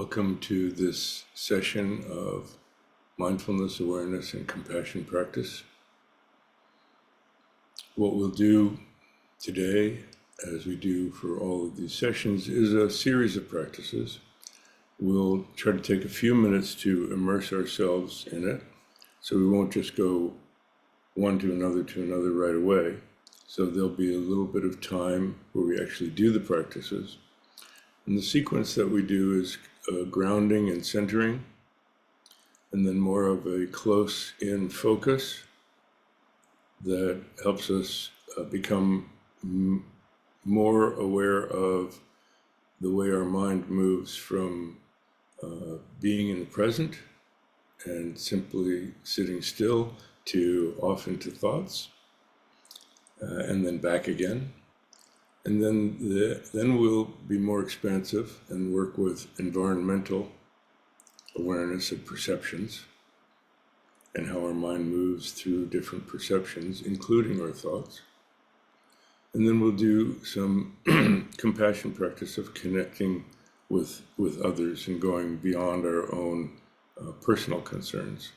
Welcome to this session of mindfulness, awareness, and compassion practice. What we'll do today, as we do for all of these sessions, is a series of practices. We'll try to take a few minutes to immerse ourselves in it, so we won't just go one to another right away. So there'll be a little bit of time where we actually do the practices. And the sequence that we do is grounding and centering, and then more of a close-in focus that helps us become more aware of the way our mind moves from being in the present and simply sitting still to off into thoughts, and then back again. And then we'll be more expansive and work with environmental awareness of perceptions and how our mind moves through different perceptions, including our thoughts. And then we'll do some compassion practice of connecting with others and going beyond our own personal concerns.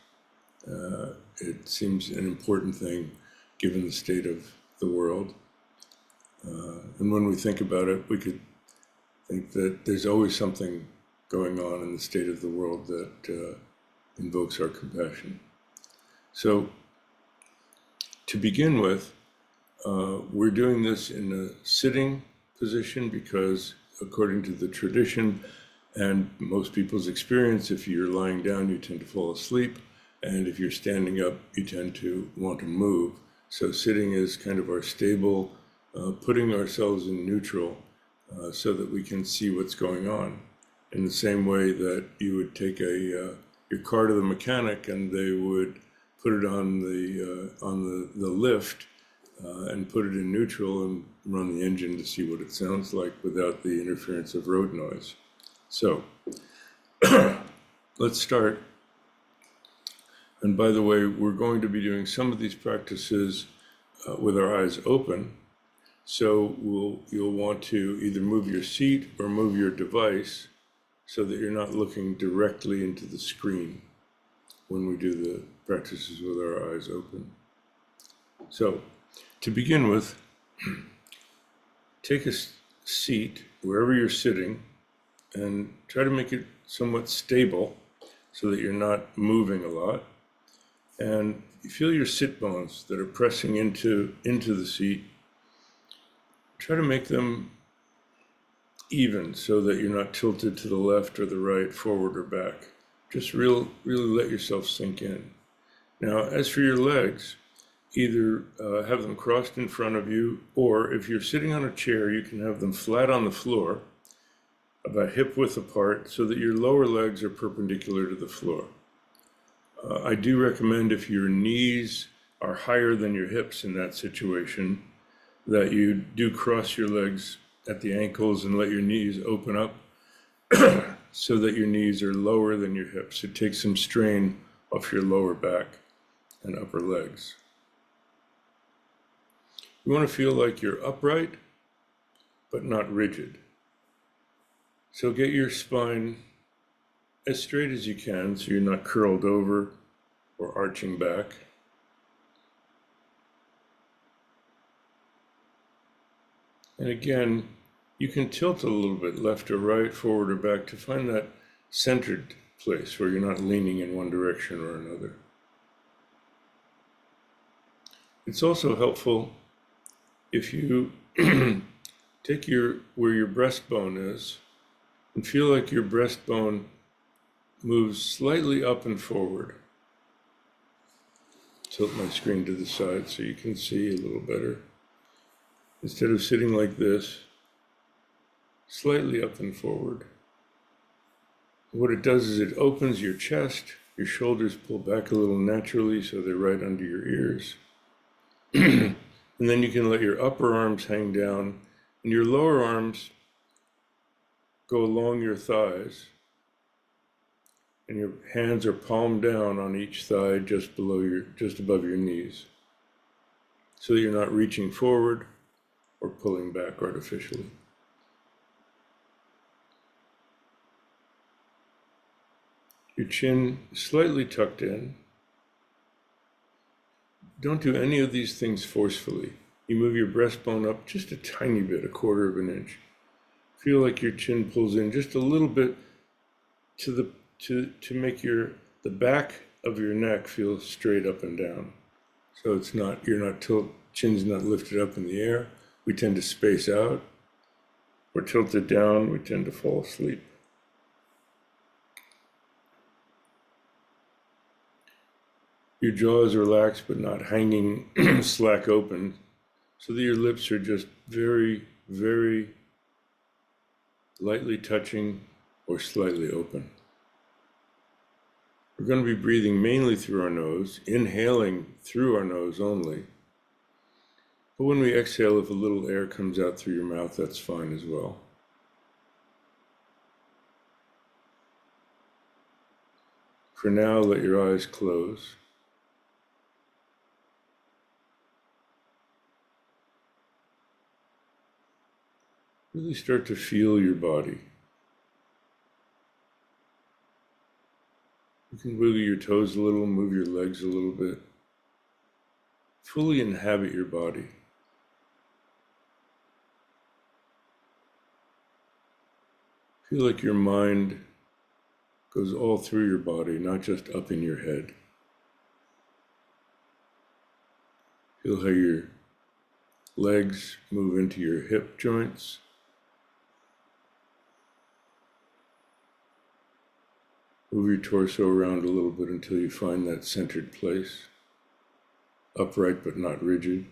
It seems an important thing given the state of the world. And when we think about it, we could think that there's always something going on in the state of the world that invokes our compassion. So, to begin with, we're doing this in a sitting position because, according to the tradition and most people's experience, if you're lying down, you tend to fall asleep, and if you're standing up, you tend to want to move. So sitting is kind of our stable, putting ourselves in neutral so that we can see what's going on. In the same way that you would take your car to the mechanic and they would put it on the lift and put it in neutral and run the engine to see what it sounds like without the interference of road noise. So let's start. And by the way, we're going to be doing some of these practices with our eyes open. So you'll want to either move your seat or move your device so that you're not looking directly into the screen when we do the practices with our eyes open. So to begin with, take a seat wherever you're sitting and try to make it somewhat stable so that you're not moving a lot. And you feel your sit bones that are pressing into the seat. Try to make them even so that you're not tilted to the left or the right, forward or back. Just really let yourself sink in. Now, as for your legs, either have them crossed in front of you, or if you're sitting on a chair, you can have them flat on the floor, about hip width apart, so that your lower legs are perpendicular to the floor. I do recommend, if your knees are higher than your hips in that situation, that you do cross your legs at the ankles and let your knees open up so that your knees are lower than your hips. It takes some strain off your lower back and upper legs. You want to feel like you're upright, but not rigid. So get your spine as straight as you can so you're not curled over or arching back. And again, you can tilt a little bit left or right, forward or back to find that centered place where you're not leaning in one direction or another. It's also helpful if you take where your breastbone is and feel like your breastbone moves slightly up and forward. Tilt my screen to the side so you can see a little better. Instead of sitting like this, slightly up and forward. What it does is it opens your chest, your shoulders pull back a little naturally so they're right under your ears. And then you can let your upper arms hang down and your lower arms go along your thighs. And your hands are palm down on each thigh just above your knees, so that you're not reaching forward or pulling back artificially. Your chin slightly tucked in. Don't do any of these things forcefully. You move your breastbone up just a tiny bit, 1/4 of an inch. Feel like your chin pulls in just a little bit to make the back of your neck feel straight up and down. So chin's not lifted up in the air. We tend to space out. Or tilted down, we tend to fall asleep. Your jaw is relaxed but not hanging slack open, so that your lips are just very, very lightly touching or slightly open. We're going to be breathing mainly through our nose, inhaling through our nose only. But when we exhale, if a little air comes out through your mouth, that's fine as well. For now, let your eyes close. Really start to feel your body. You can wiggle your toes a little, move your legs a little bit. Fully inhabit your body. Feel like your mind goes all through your body, not just up in your head. Feel how your legs move into your hip joints. Move your torso around a little bit until you find that centered place, upright but not rigid.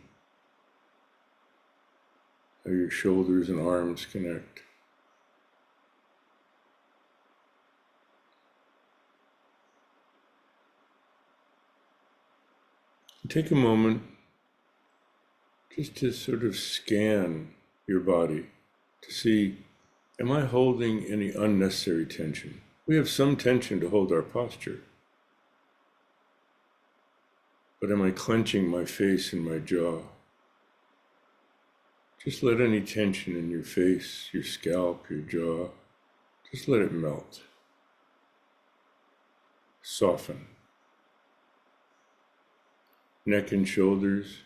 How your shoulders and arms connect. Take a moment just to sort of scan your body to see, am I holding any unnecessary tension? We have some tension to hold our posture. But am I clenching my face and my jaw? Just let any tension in your face, your scalp, your jaw, just let it melt. Soften. Neck and shoulders.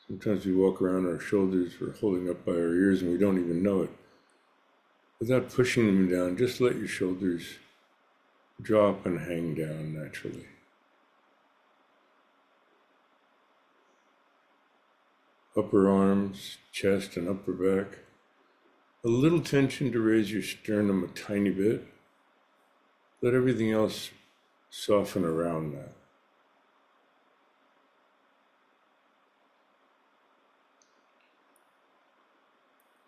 Sometimes we walk around, our shoulders are holding up by our ears and we don't even know it. Without pushing them down, just let your shoulders drop and hang down naturally. Upper arms, chest, and upper back. A little tension to raise your sternum a tiny bit. Let everything else soften around that.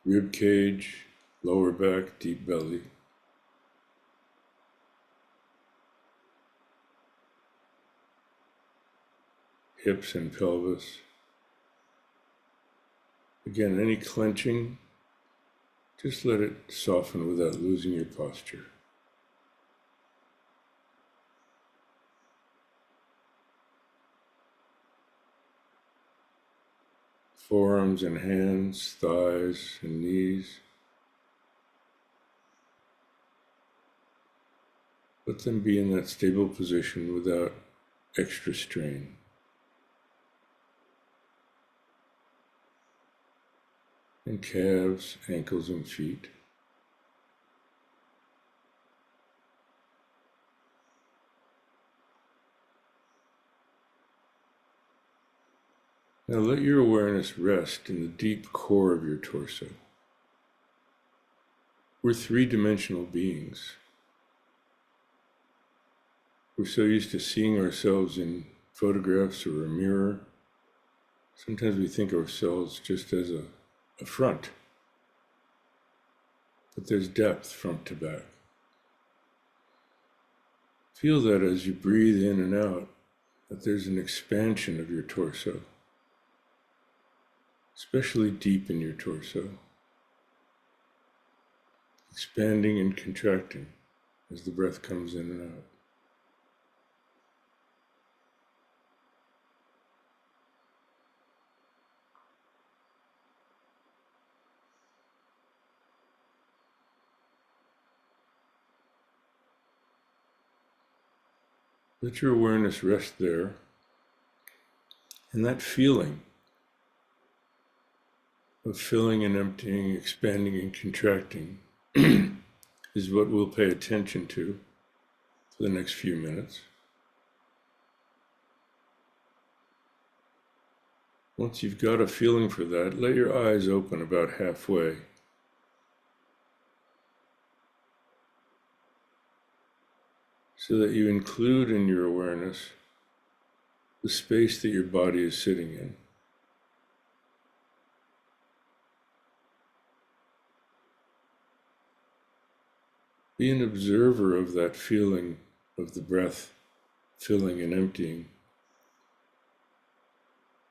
Rib cage, lower back, deep belly. Hips and pelvis. Again, any clenching, just let it soften without losing your posture. Forearms and hands, thighs and knees. Let them be in that stable position without extra strain. And calves, ankles, and feet. Now let your awareness rest in the deep core of your torso. We're three-dimensional beings. We're so used to seeing ourselves in photographs or a mirror. Sometimes we think of ourselves just as a front. But there's depth front to back. Feel that as you breathe in and out, that there's an expansion of your torso, especially deep in your torso, expanding and contracting as the breath comes in and out. Let your awareness rest there. And that feeling of filling and emptying, expanding and contracting is what we'll pay attention to for the next few minutes. Once you've got a feeling for that, let your eyes open about halfway. So that you include in your awareness the space that your body is sitting in. Be an observer of that feeling of the breath filling and emptying,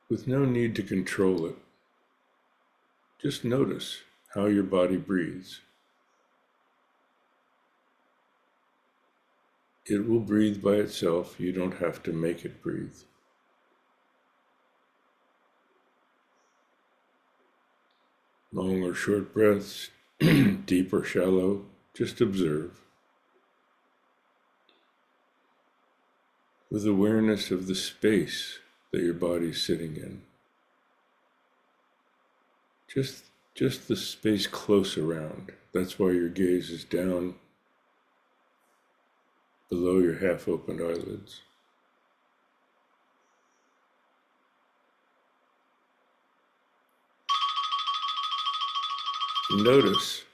with no need to control it. Just notice how your body breathes. It will breathe by itself. You don't have to make it breathe. Long or short breaths, deep or shallow, just observe. With awareness of the space that your body is sitting in. Just the space close around. That's why your gaze is down below your half-opened eyelids. Notice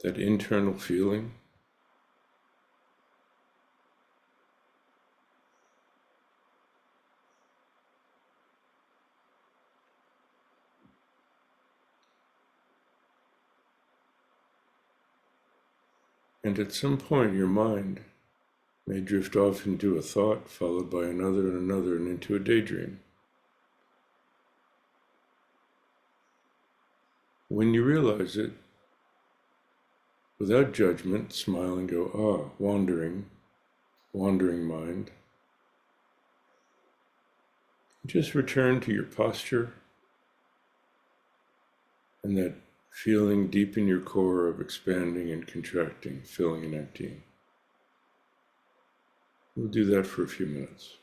that internal feeling. And at some point, your mind may drift off into a thought, followed by another and another, and into a daydream. When you realize it, without judgment, smile and go, wandering mind. Just return to your posture and that feeling deep in your core of expanding and contracting, filling and emptying. We'll do that for a few minutes.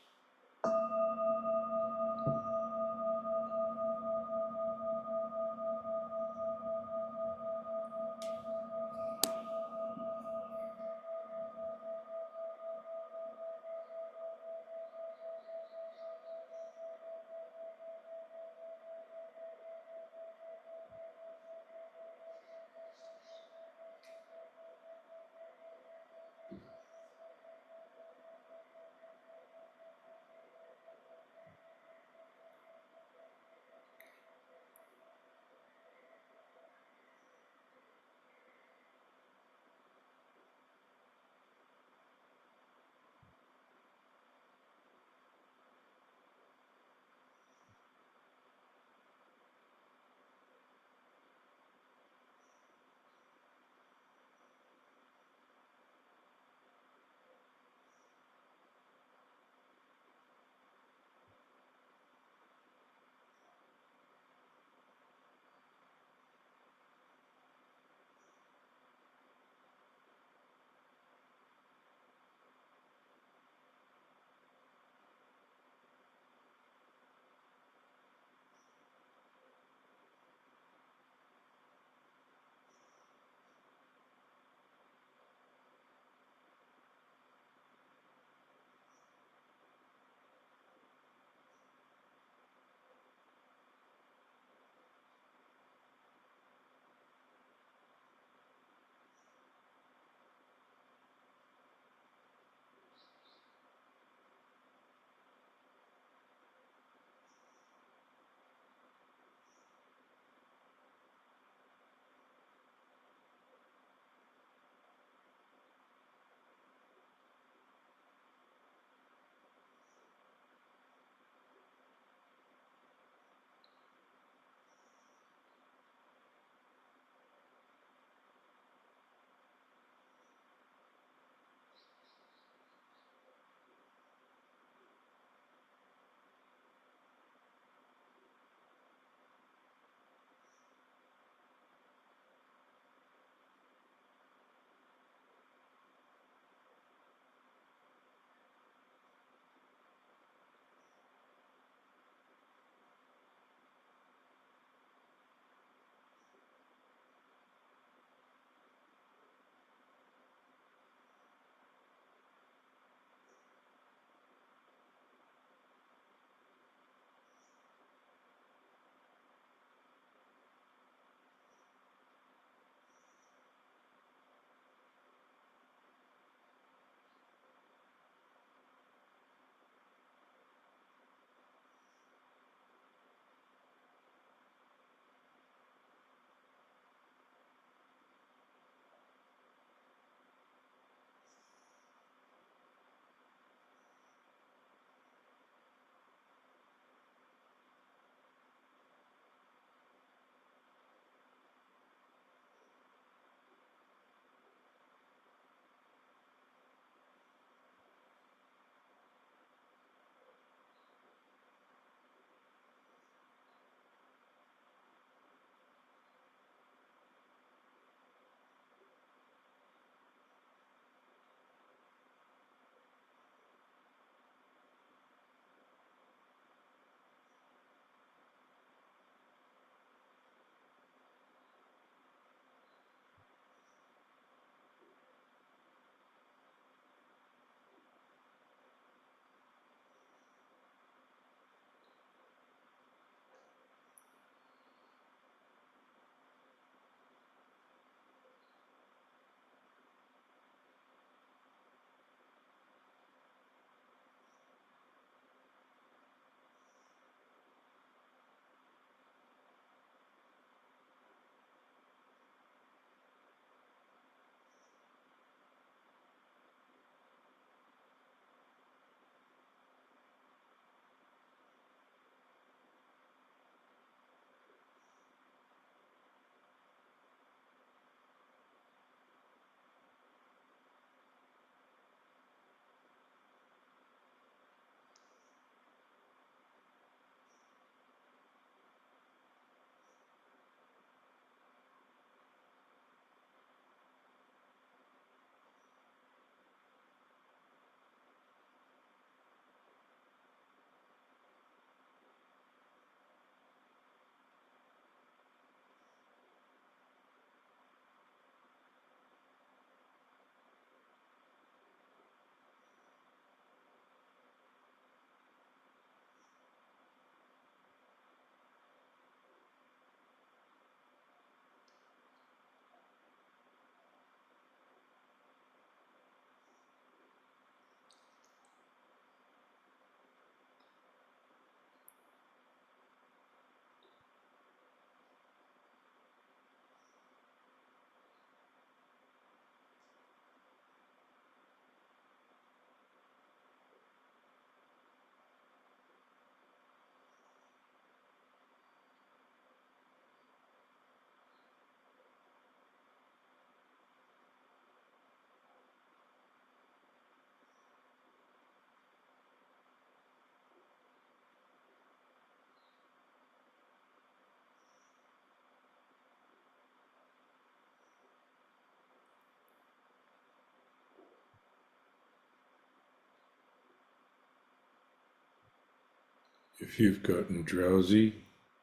If you've gotten drowsy,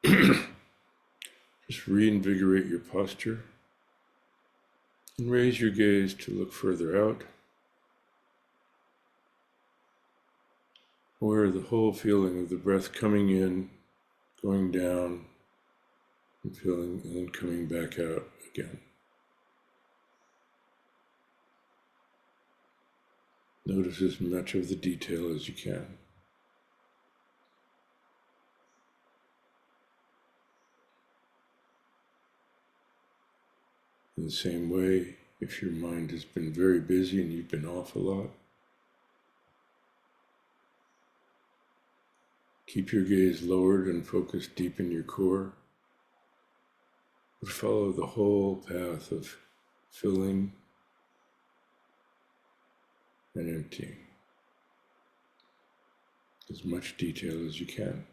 just reinvigorate your posture and raise your gaze to look further out, where the whole feeling of the breath coming in, going down, and feeling, and then coming back out again. Notice as much of the detail as you can. In the same way, if your mind has been very busy and you've been off a lot, keep your gaze lowered and focused deep in your core, but follow the whole path of filling and emptying, as much detail as you can.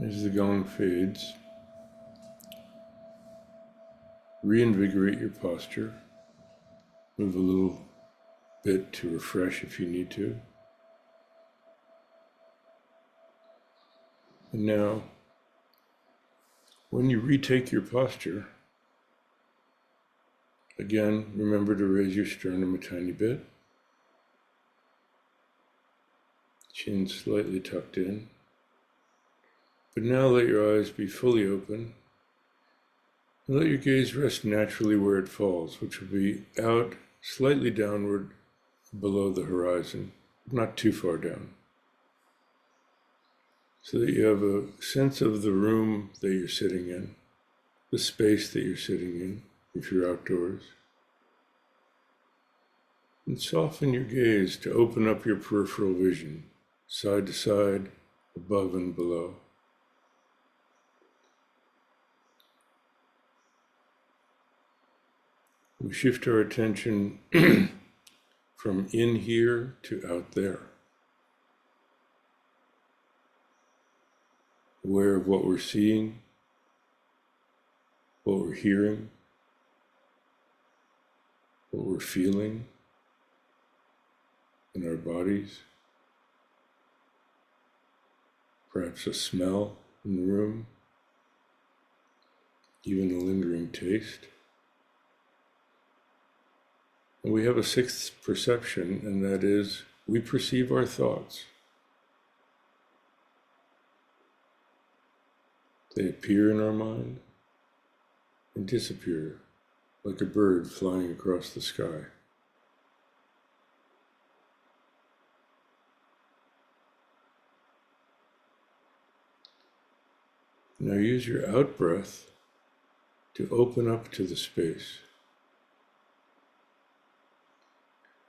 As the gong fades, reinvigorate your posture. Move a little bit to refresh if you need to. And now, when you retake your posture, again, remember to raise your sternum a tiny bit. Chin slightly tucked in. But now let your eyes be fully open. And let your gaze rest naturally where it falls, which will be out slightly downward below the horizon, not too far down. So that you have a sense of the room that you're sitting in, the space that you're sitting in, if you're outdoors. And soften your gaze to open up your peripheral vision, side to side, above and below. We shift our attention from in here to out there. Aware of what we're seeing, what we're hearing, what we're feeling in our bodies, perhaps a smell in the room, even a lingering taste. And we have a sixth perception, and that is we perceive our thoughts. They appear in our mind and disappear like a bird flying across the sky. Now use your out-breath to open up to the space.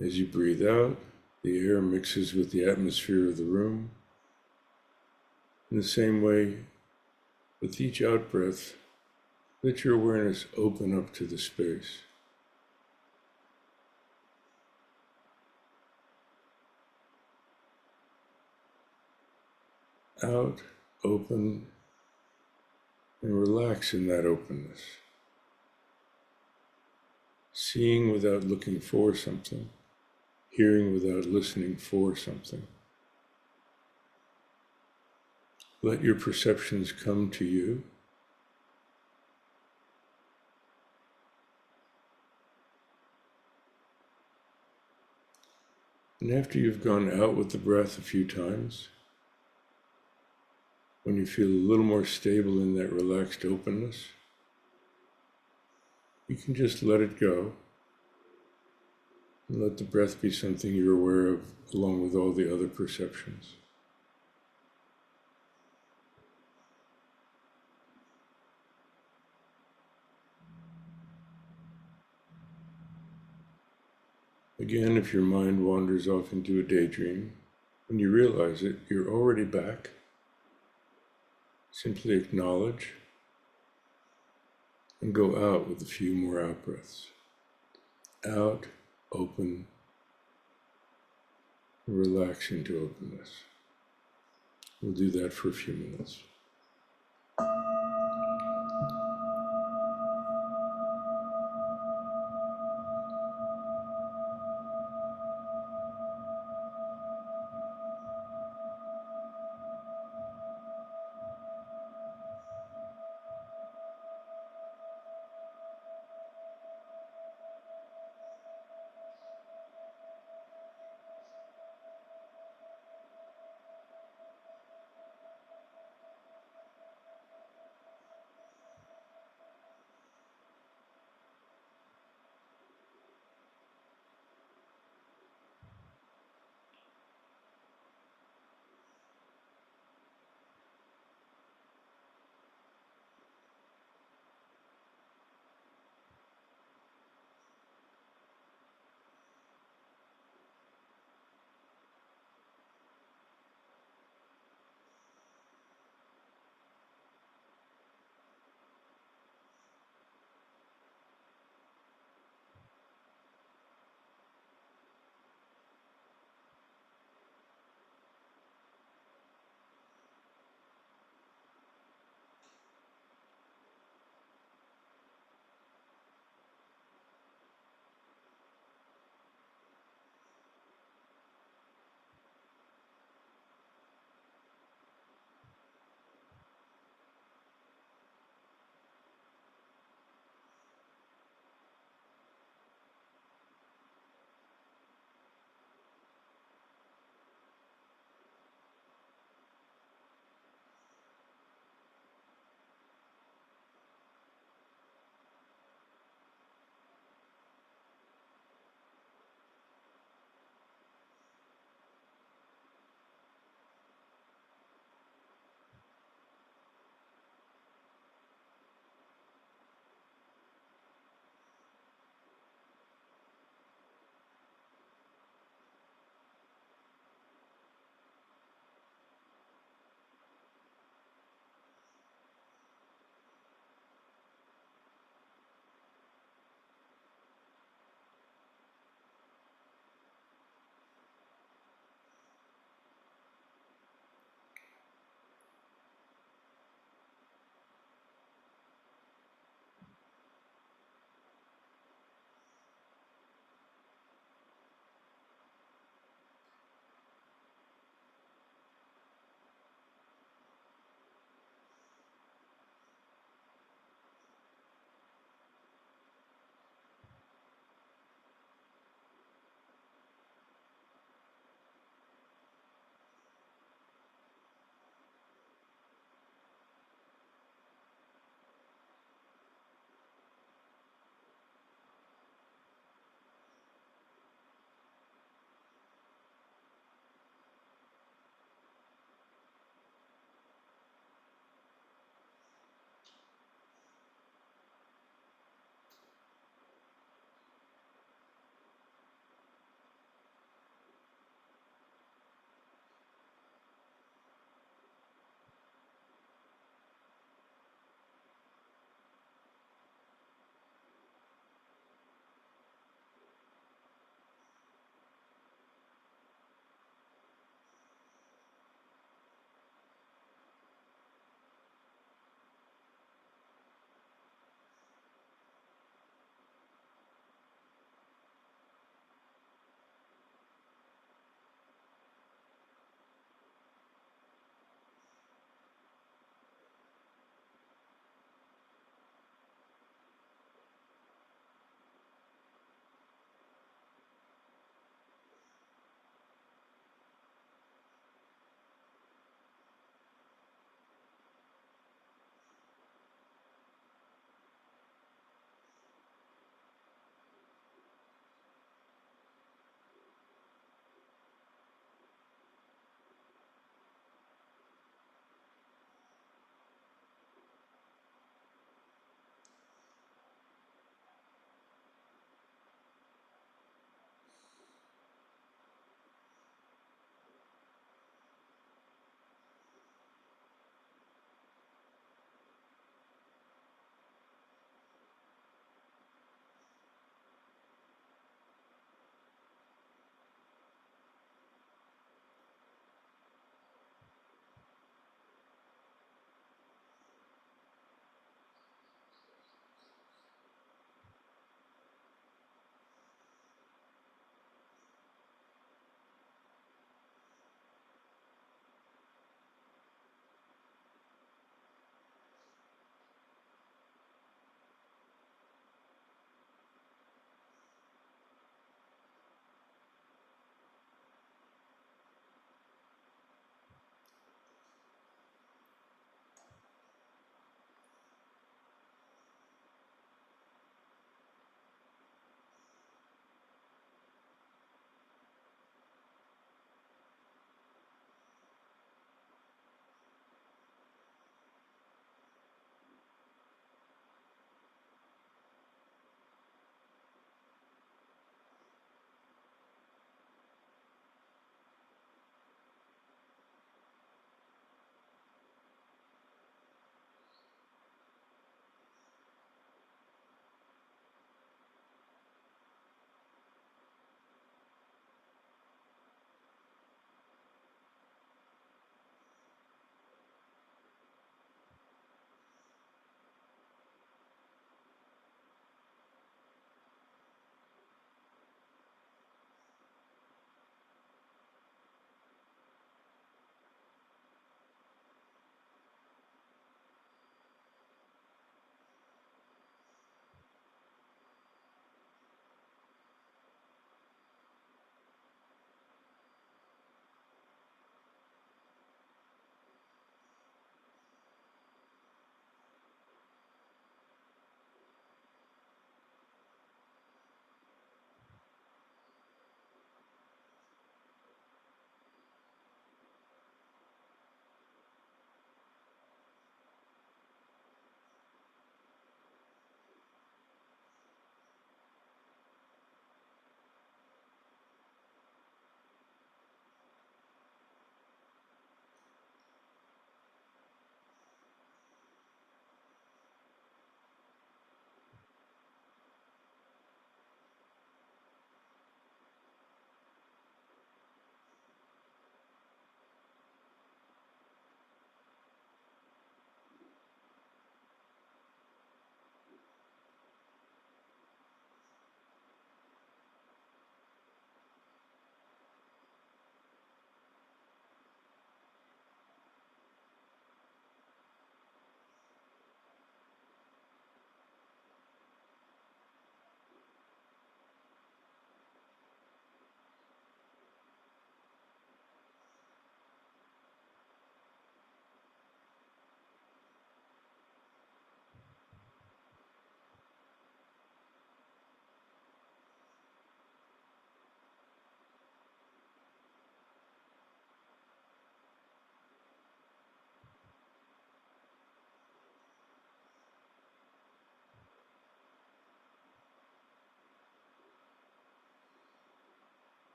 As you breathe out, the air mixes with the atmosphere of the room. In the same way, with each out-breath, let your awareness open up to the space. Out, open, and relax in that openness. Seeing without looking for something, hearing without listening for something. Let your perceptions come to you. And after you've gone out with the breath a few times, when you feel a little more stable in that relaxed openness, you can just let it go and let the breath be something you're aware of along with all the other perceptions. Again, if your mind wanders off into a daydream, when you realize it, you're already back. Simply acknowledge and go out with a few more out breaths. Out, open, and relax into openness. We'll do that for a few minutes.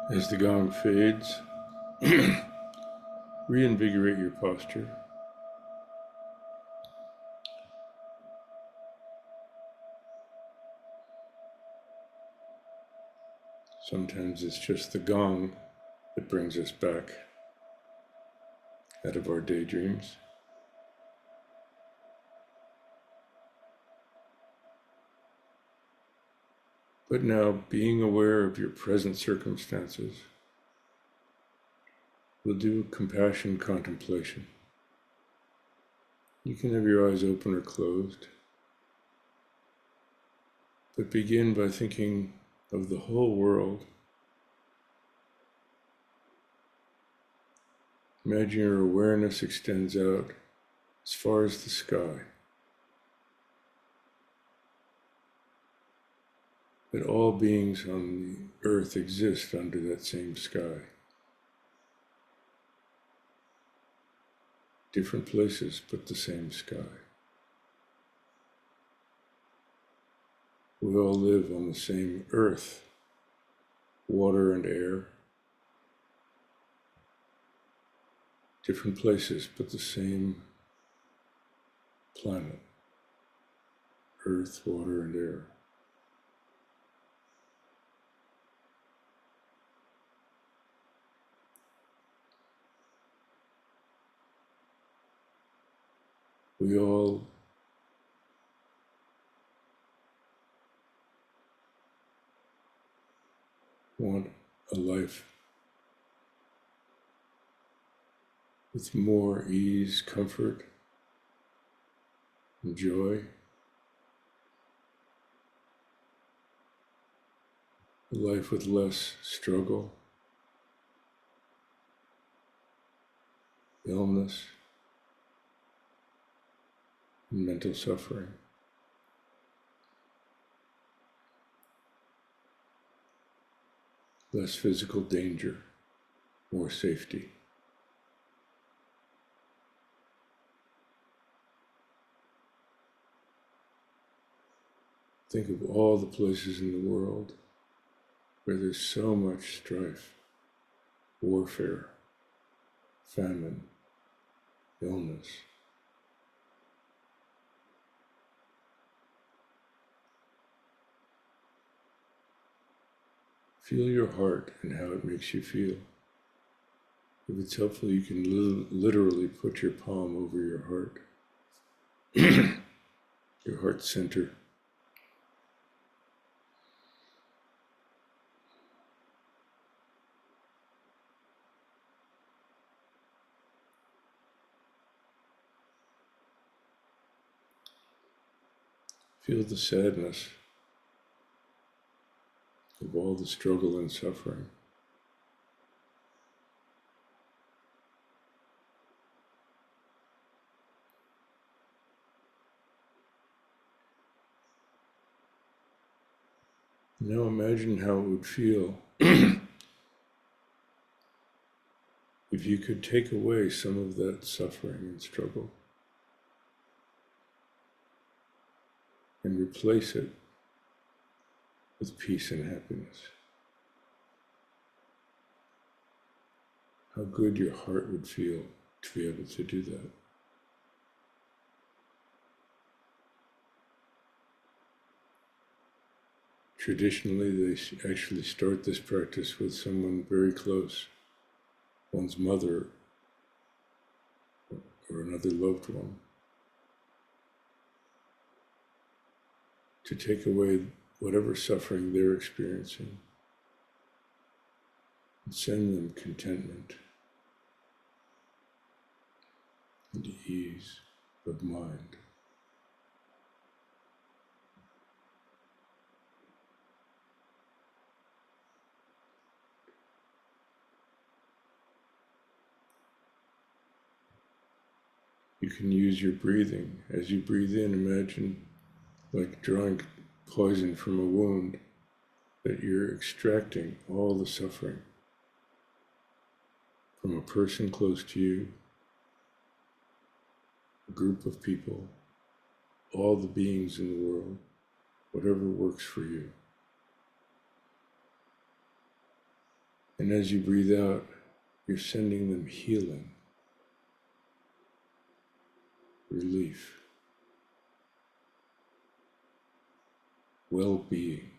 As the gong fades, reinvigorate your posture. Sometimes it's just the gong that brings us back out of our daydreams. But now, being aware of your present circumstances, we'll do compassion contemplation. You can have your eyes open or closed, but begin by thinking of the whole world. Imagine your awareness extends out as far as the sky. That all beings on the earth exist under that same sky. Different places, but the same sky. We all live on the same earth, water and air. Different places, but the same planet, earth, water, and air. We all want a life with more ease, comfort, and joy. A life with less struggle, illness, and mental suffering. Less physical danger, more safety. Think of all the places in the world where there's so much strife, warfare, famine, illness. Feel your heart and how it makes you feel. If it's helpful, you can literally put your palm over your heart, your heart center. Feel the sadness of all the struggle and suffering. Now imagine how it would feel if you could take away some of that suffering and struggle and replace it with peace and happiness. How good your heart would feel to be able to do that. Traditionally, they actually start this practice with someone very close, one's mother or another loved one, to take away whatever suffering they're experiencing and send them contentment and ease of mind. You can use your breathing. As you breathe in, imagine like drawing poison from a wound, that you're extracting all the suffering from a person close to you, a group of people, all the beings in the world, whatever works for you. And as you breathe out, you're sending them healing, relief, well-being.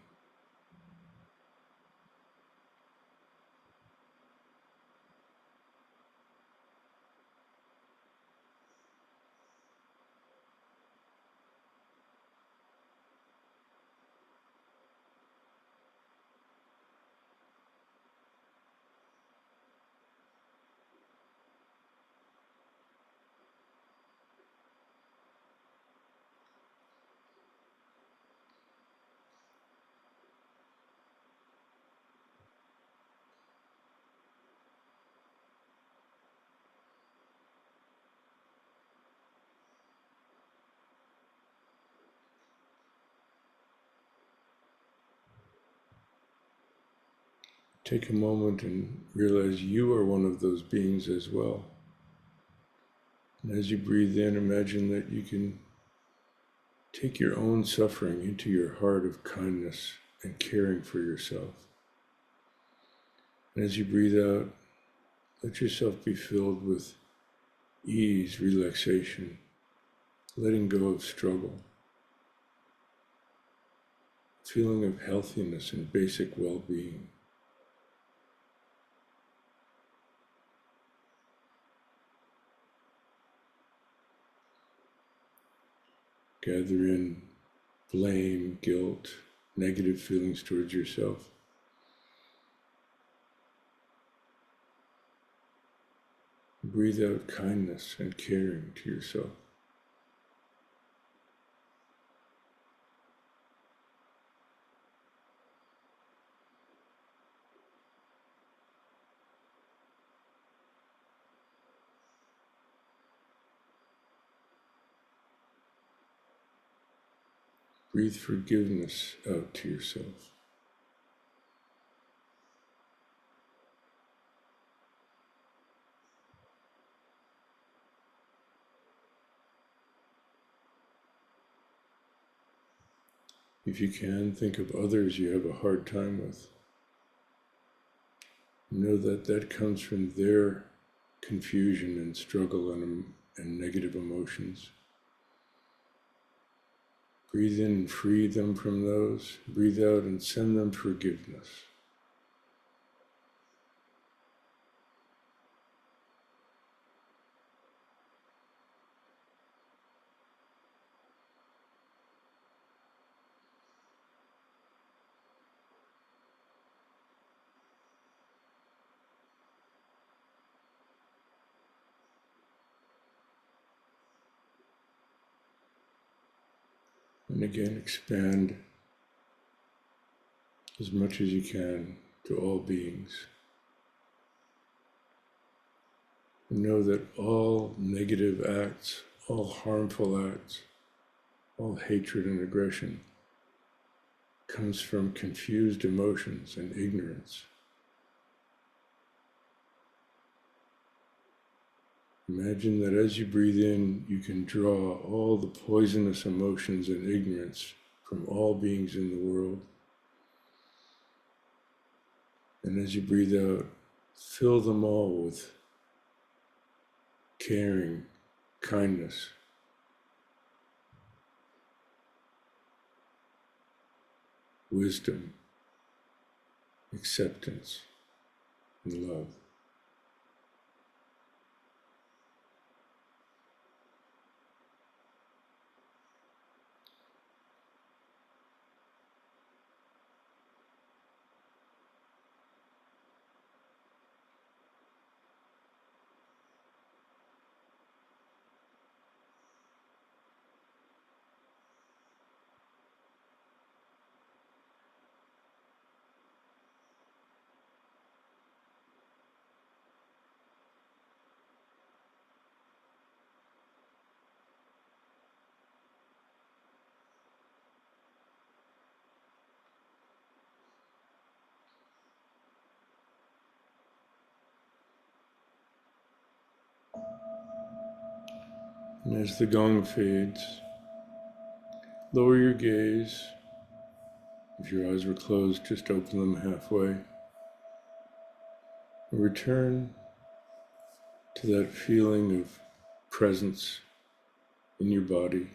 Take a moment and realize you are one of those beings as well. And as you breathe in, imagine that you can take your own suffering into your heart of kindness and caring for yourself. And as you breathe out, let yourself be filled with ease, relaxation, letting go of struggle, feeling of healthiness and basic well-being. Gather in blame, guilt, negative feelings towards yourself. Breathe out kindness and caring to yourself. Breathe forgiveness out to yourself. If you can, think of others you have a hard time with. Know that that comes from their confusion and struggle and negative emotions. Breathe in and free them from those. Breathe out and send them forgiveness. And again, expand as much as you can to all beings. And know that all negative acts, all harmful acts, all hatred and aggression comes from confused emotions and ignorance. Imagine that as you breathe in, you can draw all the poisonous emotions and ignorance from all beings in the world. And as you breathe out, fill them all with caring, kindness, wisdom, acceptance, and love. And as the gong fades, lower your gaze. If your eyes were closed, just open them halfway. Return to that feeling of presence in your body.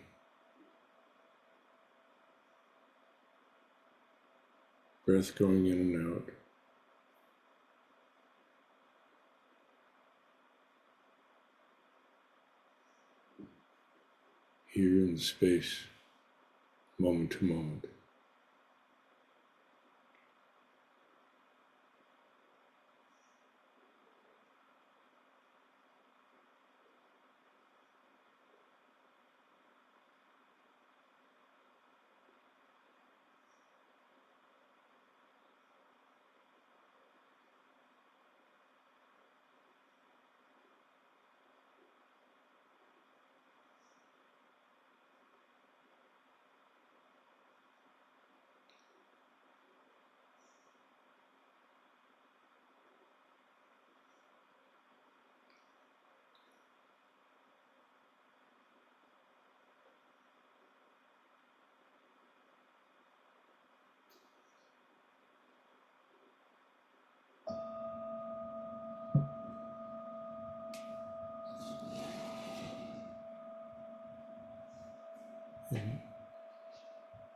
Breath going in and out. Here in the space, moment to moment.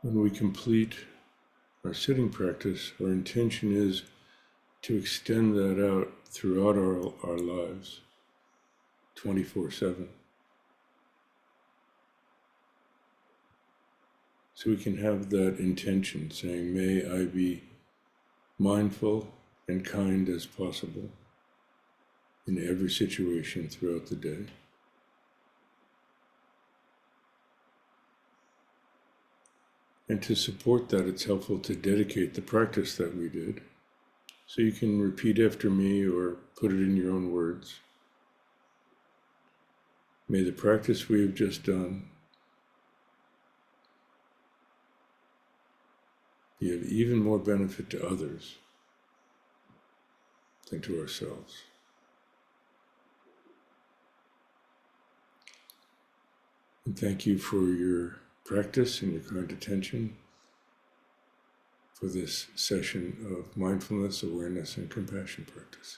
And when we complete our sitting practice, our intention is to extend that out throughout our lives, 24/7. So we can have that intention saying, may I be mindful and kind as possible in every situation throughout the day. And to support that, it's helpful to dedicate the practice that we did. So you can repeat after me or put it in your own words. May the practice we have just done be of even more benefit to others than to ourselves. And thank you for your practice and your kind attention for this session of mindfulness, awareness, and compassion practice.